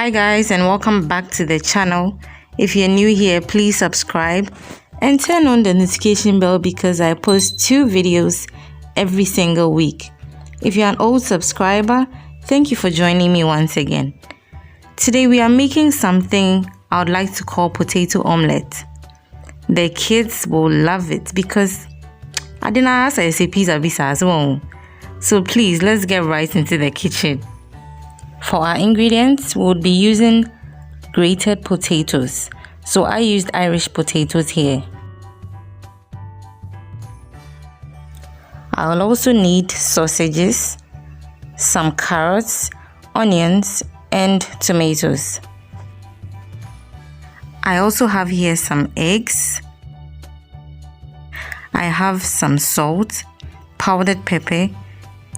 Hi guys, and welcome back to the channel. If you're new here, please subscribe and turn on the notification bell because I post 2 videos every single week. If you're an old subscriber, thank you for joining me once again. Today we are making something I would like to call potato omelette. The kids will love it because I didn't ask I say pizza as well. So please, let's get right into the kitchen. For our ingredients, we'll be using grated potatoes. So I used Irish potatoes here. I'll also need sausages, some carrots, onions, and tomatoes. I also have here some eggs. I have some salt, powdered pepper,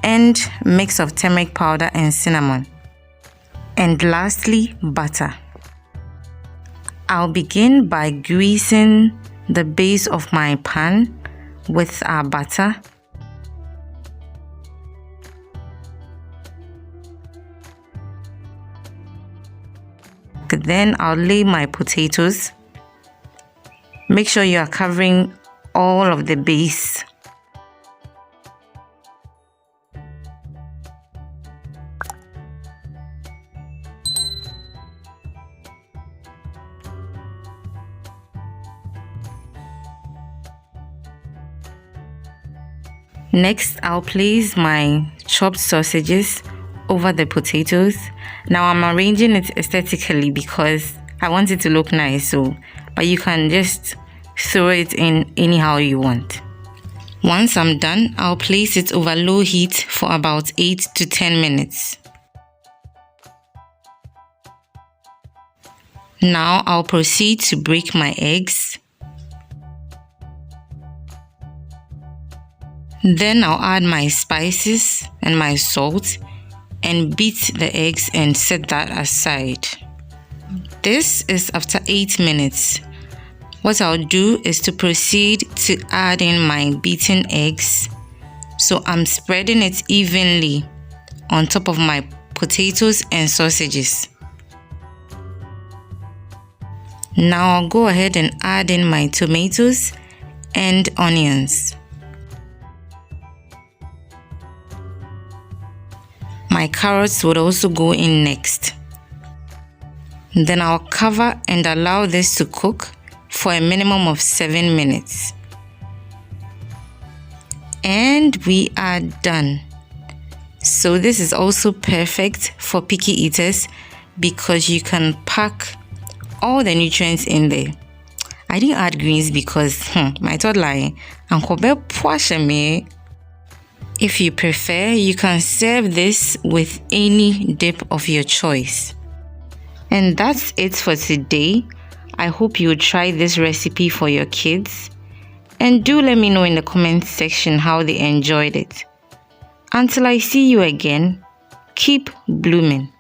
and mix of turmeric powder and cinnamon. And lastly, butter. I'll begin by greasing the base of my pan with our butter. Then I'll lay my potatoes. Make sure you are covering all of the base. Next, I'll place my chopped sausages over the potatoes. Now I'm arranging it aesthetically because I want it to look nice, but you can just throw it in anyhow you want. Once I'm done, I'll place it over low heat for about 8 to 10 minutes. Now I'll proceed to break my eggs. Then I'll add my spices and my salt and beat the eggs and set that aside. This is after 8 minutes. What I'll do is to proceed to add in my beaten eggs. So I'm spreading it evenly on top of my potatoes and sausages. Now I'll go ahead and add in my tomatoes and onions. My carrots would also go in next. Then I'll cover and allow this to cook for a minimum of 7 minutes. And we are done. So this is also perfect for picky eaters because you can pack all the nutrients in there. I didn't add greens because my toddler If you prefer, you can serve this with any dip of your choice. And that's it for today. I hope you will try this recipe for your kids. And do let me know in the comments section how they enjoyed it. Until I see you again, keep blooming.